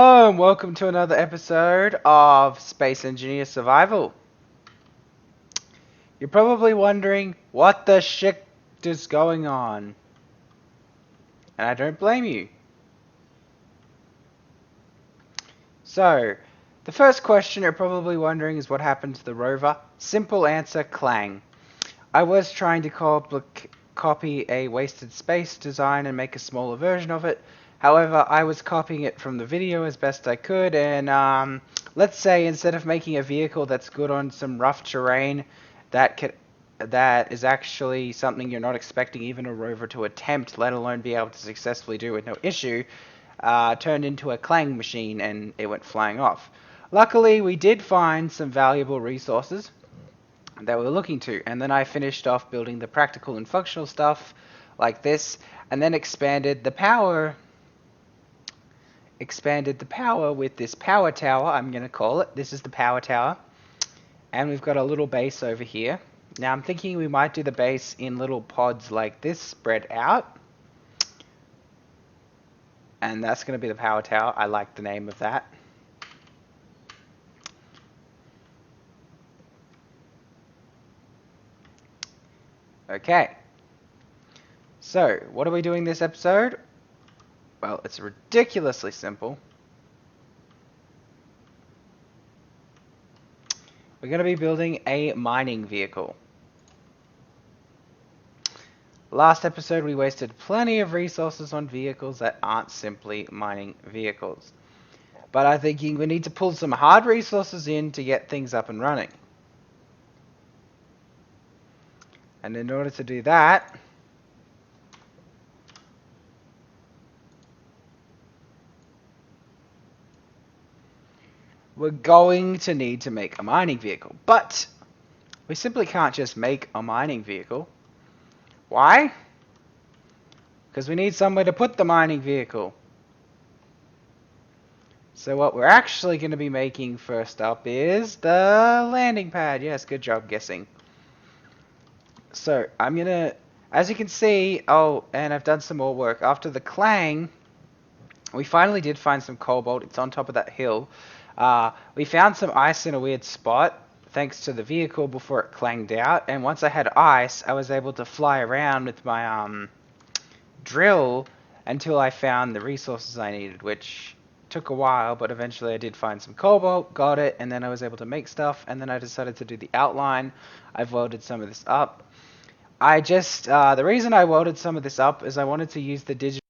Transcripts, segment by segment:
Hello and welcome to another episode of Space Engineer Survival. You're probably wondering what the shit is going on. And I don't blame you. So, the first question you're probably wondering is what happened to the rover. Simple answer, Clang. I was trying to copy a wasted space design and make a smaller version of it. However, I was copying it from the video as best I could, and let's say instead of making a vehicle that's good on some rough terrain, that is actually something you're not expecting even a rover to attempt, let alone be able to successfully do with no issue, turned into a Clang machine and it went flying off. Luckily, we did find some valuable resources that we were looking to, and then I finished off building the practical and functional stuff like this, and then expanded the power with this power tower. I'm going to call it. This is the power tower, and we've got a little base over here. Now I'm thinking we might do the base in little pods like this, spread out, and that's going to be the power tower. I like the name of that. Okay, so what are we doing this episode? Well, it's ridiculously simple. We're going to be building a mining vehicle. Last episode we wasted plenty of resources on vehicles that aren't simply mining vehicles. But I'm thinking we need to pull some hard resources in to get things up and running. And in order to do that, we're going to need to make a mining vehicle. But we simply can't just make a mining vehicle. Why? Because we need somewhere to put the mining vehicle. So what we're actually going to be making first up is the landing pad. Yes, good job guessing. So I'm going to, as you can see, oh, and I've done some more work. After the Clang, we finally did find some cobalt. It's on top of that hill. We found some ice in a weird spot, thanks to the vehicle before it clanged out. And once I had ice, I was able to fly around with my drill until I found the resources I needed, which took a while, but eventually I did find some cobalt, got it, and then I was able to make stuff, and then I decided to do the outline. I've welded some of this up. The reason I welded some of this up is I wanted to use the digital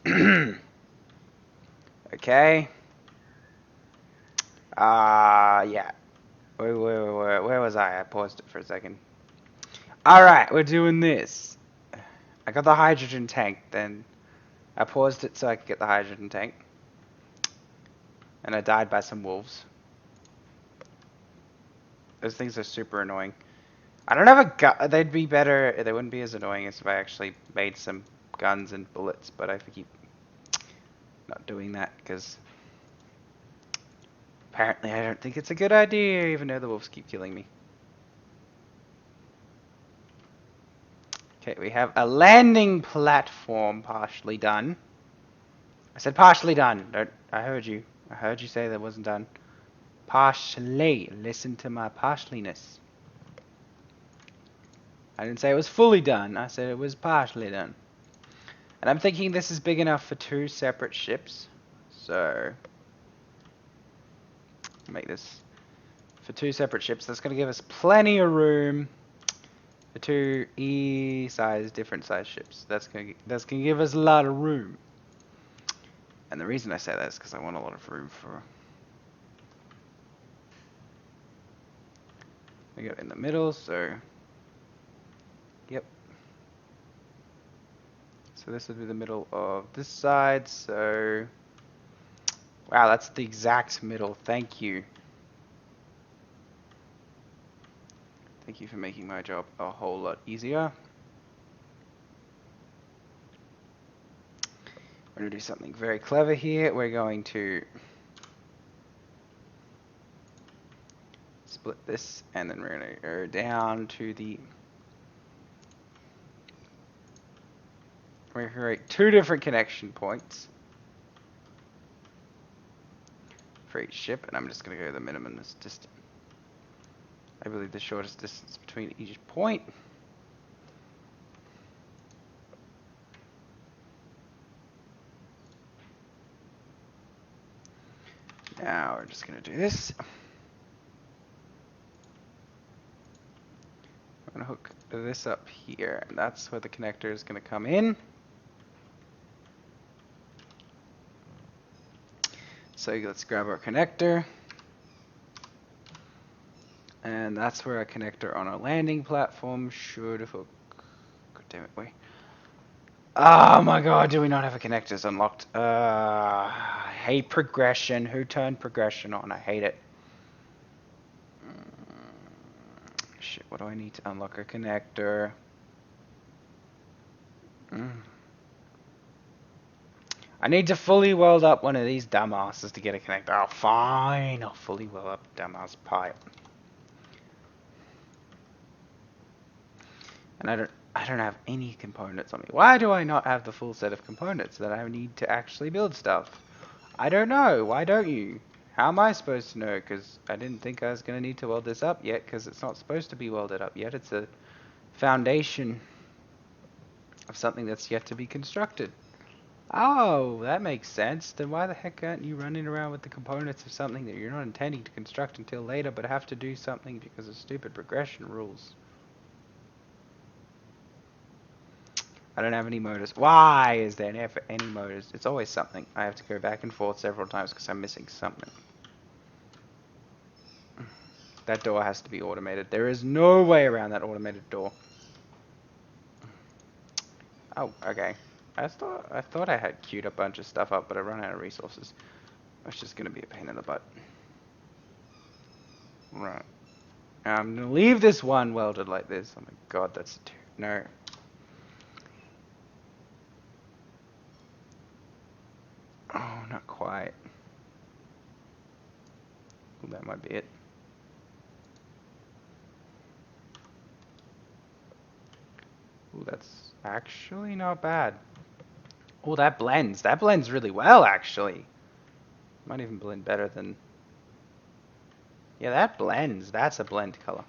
Okay. Yeah. Where was I? I paused it for a second. Alright, we're doing this. I got the hydrogen tank, then I paused it so I could get the hydrogen tank. And I died by some wolves. Those things are super annoying. I don't have a gun. They'd be better. They wouldn't be as annoying as if I actually made some guns and bullets, but I keep not doing that because apparently I don't think it's a good idea, even though the wolves keep killing me. Okay, we have a landing platform partially done. I said partially done. Don't, I heard you. I heard you say that wasn't done. Partially. Listen to my partialness. I didn't say it was fully done. I said it was partially done. And I'm thinking this is big enough for 2 separate ships. So, make this for 2 separate ships. That's going to give us plenty of room for 2 E-size, different size ships. That's going to give us a lot of room. And the reason I say that is because I want a lot of room for... We got in the middle, so... Yep. So this would be the middle of this side, so... Wow, that's the exact middle. Thank you. Thank you for making my job a whole lot easier. We're going to do something very clever here. We're going to split this, and then we're going to go down to the... We're going to create 2 different connection points for each ship, and I'm just going to go the minimum distance. I believe the shortest distance between each point. Now we're just going to do this. I'm going to hook this up here, and that's where the connector is going to come in. So let's grab our connector. And that's where a connector on our landing platform should hook. God damn it, wait. Oh my god, do we not have a connectors unlocked? I hate progression. Who turned progression on? I hate it. Shit, what do I need to unlock a connector? I need to fully weld up one of these dumbasses to get a connector. Oh, fine. I'll fully weld up dumbass pipe. And I don't have any components on me. Why do I not have the full set of components that I need to actually build stuff? I don't know. Why don't you? How am I supposed to know? Because I didn't think I was going to need to weld this up yet, because it's not supposed to be welded up yet. It's a foundation of something that's yet to be constructed. Oh, that makes sense. Then why the heck aren't you running around with the components of something that you're not intending to construct until later, but have to do something because of stupid progression rules? I don't have any motors. Why is there never any motors? It's always something. I have to go back and forth several times because I'm missing something. That door has to be automated. There is no way around that automated door. Oh, okay. I thought I had queued a bunch of stuff up, but I run out of resources. That's just gonna be a pain in the butt. Right. I'm gonna leave this one welded like this. Oh my god, that's no. Oh, not quite. Well, that might be it. Ooh, that's actually not bad. Oh, that blends. That blends really well, actually. Might even blend better than... Yeah, that blends. That's a blend color.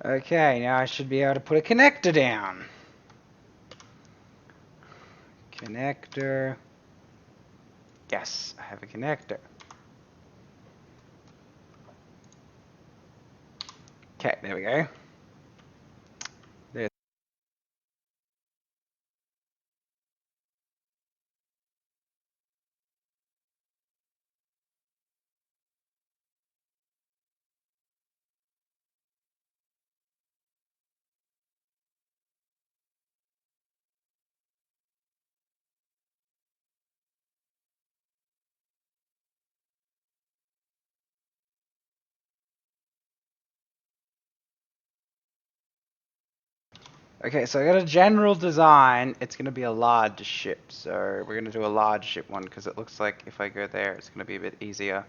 Okay, now I should be able to put a connector down. Connector. Yes, I have a connector. Okay, there we go. Okay, so I got a general design. It's going to be a large ship. So we're going to do a large ship one because it looks like if I go there, it's going to be a bit easier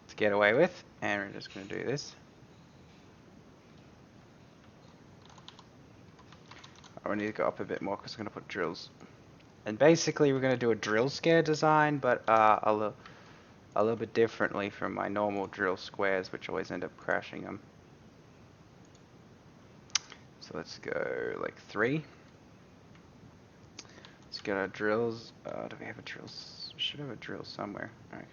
to get away with. And we're just going to do this. I need to go up a bit more because I'm going to put drills. And basically we're going to do a drill scare design, but a little bit differently from my normal drill squares, which always end up crashing them. So let's go like 3. Let's get our drills. Do we have a drill? Should have a drill somewhere. Okay.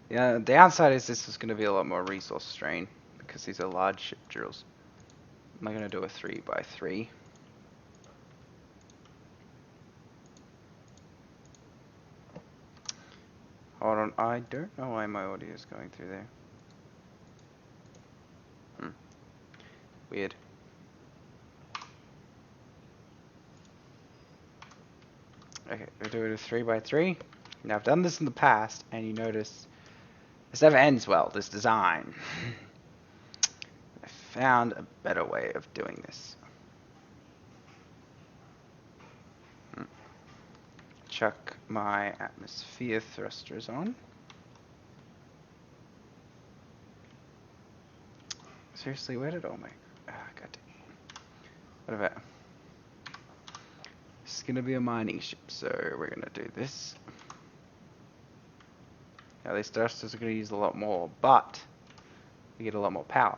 Yeah, the downside is this is going to be a lot more resource strain because these are large ship drills. I'm not going to do a 3x3. Hold on, I don't know why my audio is going through there. Weird. Okay, we'll do it a 3x3. Now I've done this in the past, and you notice this never ends well, this design. I found a better way of doing this. Chuck my atmosphere thrusters on. Seriously, where did all my... God damn. What about... This is going to be a mining ship, so we're going to do this. Now these thrusters are going to use a lot more, but we get a lot more power.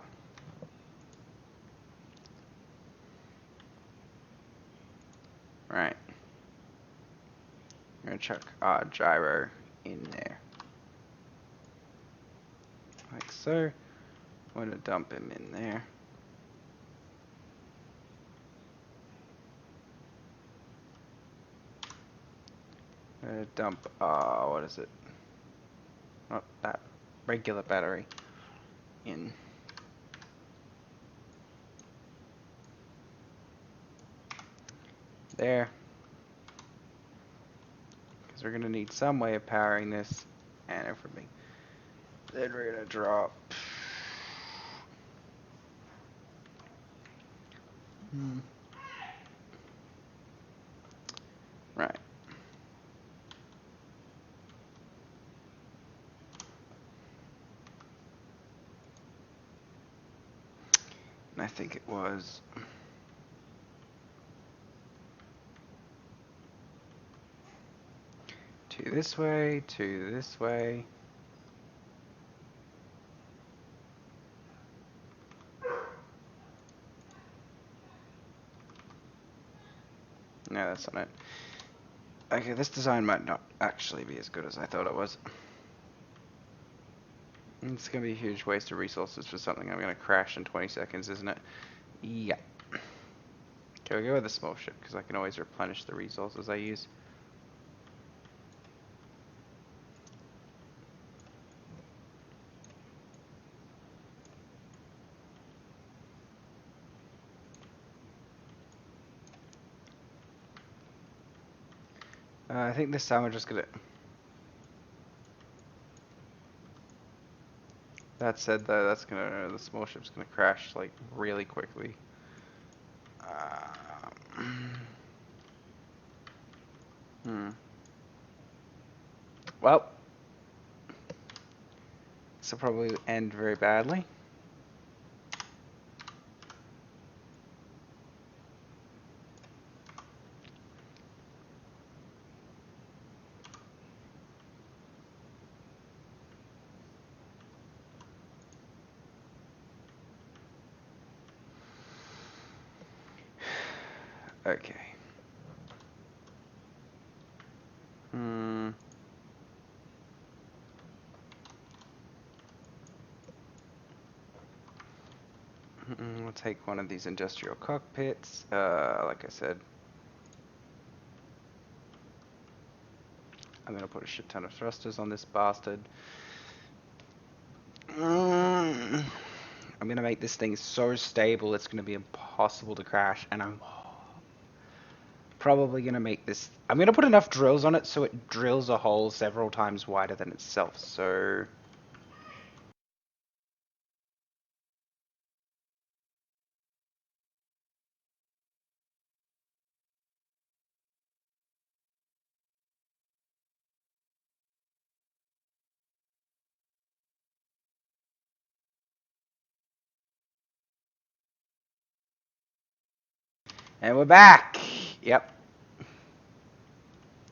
Right. I'm going to chuck our gyro in there. Like so. I'm going to dump him in there. I'm going to dump, what is it? Not that regular battery in. There. Because we're going to need some way of powering this and everything. Then we're going to drop. Right. And I think it was 2 this way, 2 this way. No, that's not it. Okay, this design might not actually be as good as I thought it was. It's going to be a huge waste of resources for something I'm going to crash in 20 seconds, isn't it? Yeah. Okay, we'll go with the small ship, because I can always replenish the resources I use. I think this time we're just going to... That said, though, that's gonna the small ship's gonna crash like really quickly. Well, this will probably end very badly. Okay. We'll take one of these industrial cockpits. Like I said, I'm gonna put a shit ton of thrusters on this bastard. I'm gonna make this thing so stable it's gonna be impossible to crash, and I'm probably gonna make this... I'm gonna put enough drills on it so it drills a hole several times wider than itself, so... And we're back. Yep.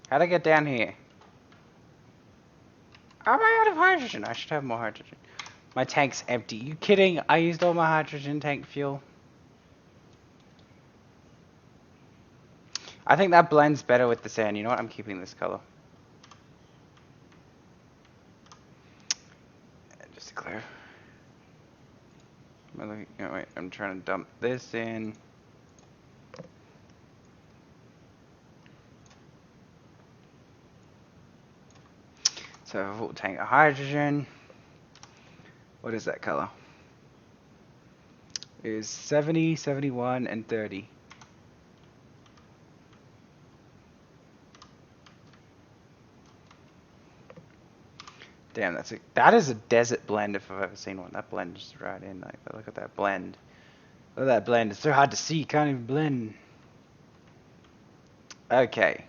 How'd I get down here? Am I out of hydrogen? I should have more hydrogen. My tank's empty. You kidding? I used all my hydrogen tank fuel. I think that blends better with the sand. You know what? I'm keeping this color. Just to clear. Oh, wait, I'm trying to dump this in. So a full tank of hydrogen. What is that color? It is 70, 71, and 30. Damn, that is a desert blend if I've ever seen one. That blends right in. Like, look at that blend. Look at that blend. It's so hard to see. Can't even blend. Okay.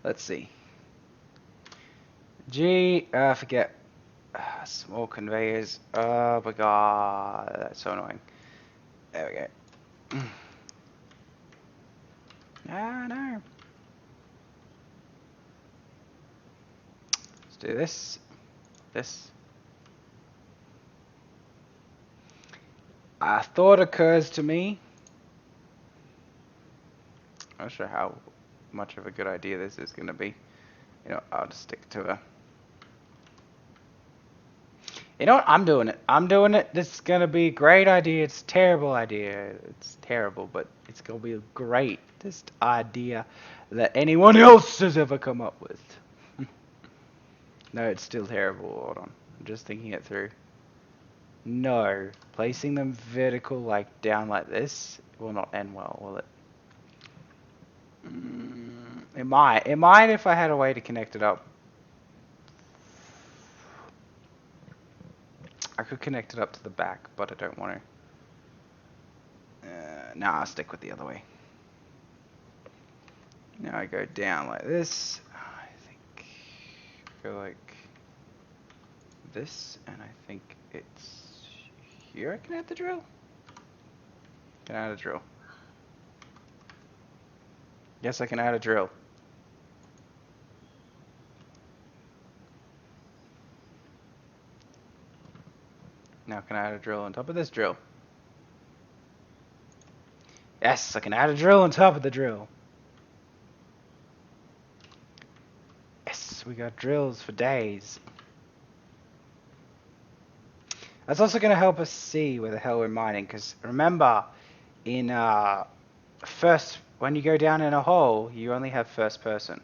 Let's see. Forget. Small conveyors. Oh my god, that's so annoying. There we go. Ah, no. Let's do this. This. A thought occurs to me. I'm not sure how much of a good idea this is going to be. You know, I'll just stick to a... You know what? I'm doing it. I'm doing it. This is going to be a great idea. It's a terrible idea. It's terrible, but it's going to be a greatest idea that anyone else has ever come up with. No, it's still terrible. Hold on. I'm just thinking it through. No. Placing them vertical, like down like this, will not end well, will it? It might. It might if I had a way to connect it up. I could connect it up to the back, but I don't want to. Nah, I'll stick with the other way. Now I go down like this. I think go like this, and I think it's here. I can add the drill. Can I add a drill? Yes, I can add a drill. Now can I add a drill on top of this drill? Yes, I can add a drill on top of the drill. Yes, we got drills for days. That's also going to help us see where the hell we're mining, because remember, in when you go down in a hole, you only have first person.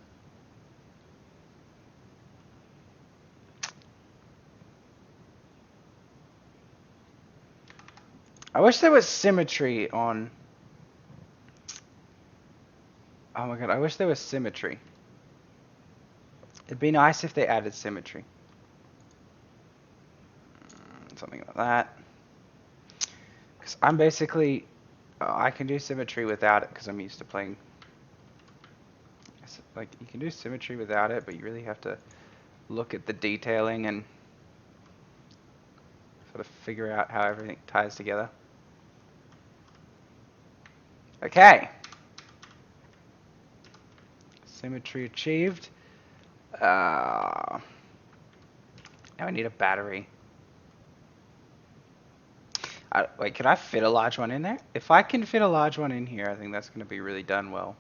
I wish there was symmetry on... Oh my god, I wish there was symmetry. It'd be nice if they added symmetry. Something like that. Because I'm basically... I can do symmetry without it, because I'm used to playing... Like, you can do symmetry without it, but you really have to look at the detailing and sort of figure out how everything ties together. Okay. Symmetry achieved. Now I need a battery. Wait, can I fit a large one in there? If I can fit a large one in here, I think that's going to be really done well.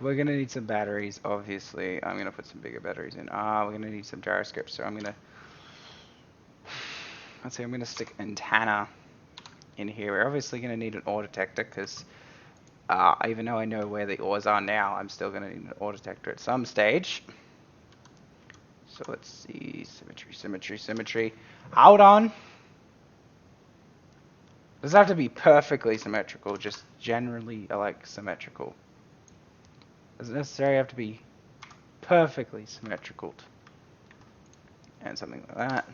We're going to need some batteries, obviously. I'm going to put some bigger batteries in. We're going to need some gyroscopes, so I'm going to... Let's see, I'm going to stick antenna in here. We're obviously going to need an ore detector, because even though I know where the ores are now, I'm still going to need an ore detector at some stage. So let's see, symmetry, symmetry, symmetry. Hold on. Doesn't have to be perfectly symmetrical, just generally like symmetrical. Doesn't necessarily have to be perfectly symmetrical. And something like that.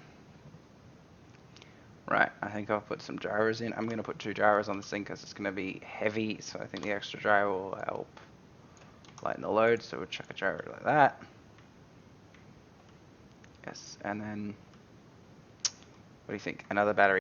Right, I think I'll put some gyros in. I'm going to put 2 gyros on this thing because it's going to be heavy, so I think the extra gyro will help lighten the load, so we'll chuck a gyro like that. Yes, and then, what do you think? Another battery.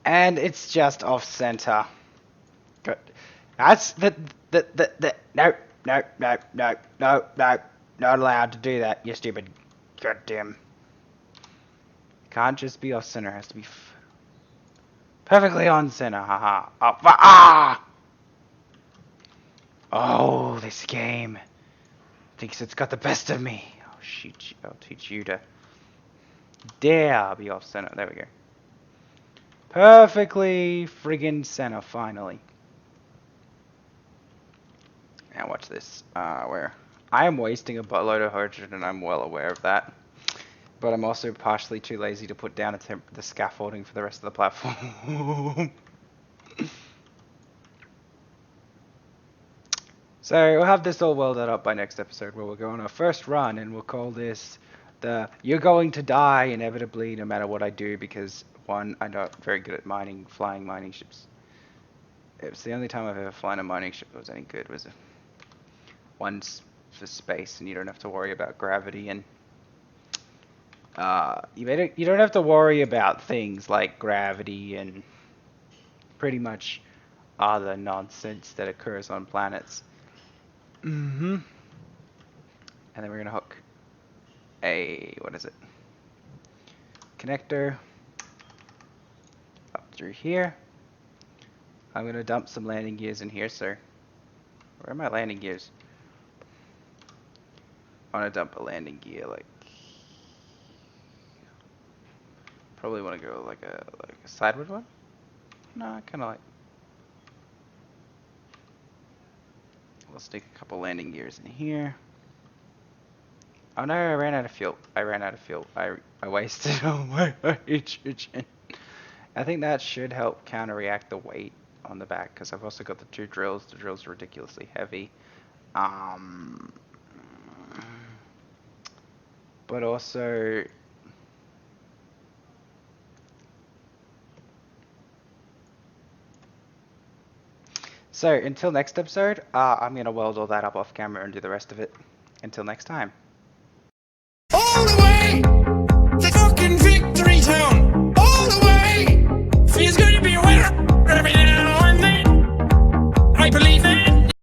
And it's just off center. Good. That's no, no, no, no, no, no. Not allowed to do that, you stupid goddamn. Can't just be off center, it has to be perfectly on center, haha. Oh, this game thinks it's got the best of me. Oh, shoot, I'll teach you to dare be off center. There we go. Perfectly friggin' center, finally. Now watch this. Where I am wasting a buttload of hydrogen, and I'm well aware of that. But I'm also partially too lazy to put down the scaffolding for the rest of the platform. So we'll have this all welded up by next episode, where we'll go on our first run, and we'll call this the "You're going to die inevitably no matter what I do," because one, I'm not very good at flying mining ships. It's the only time I've ever flown a mining ship that was any good, was one's for space, and you don't have to worry about gravity, and you don't have to worry about things like gravity and pretty much other nonsense that occurs on planets. And then we're gonna hook a, what is it, connector up through here. I'm gonna dump some landing gears in here, sir. Where are my landing gears? I want to dump a landing gear, like, probably want to go like a sideward one. No, I kind of like. We'll stick a couple landing gears in here. Oh no, I ran out of fuel. I wasted all my hydrogen. I think that should help counteract the weight on the back, because I've also got the two drills. The drills are ridiculously heavy. But also, so until next episode, I'm gonna weld all that up off camera and do the rest of it. Until next time. All the way to fucking Victory Town!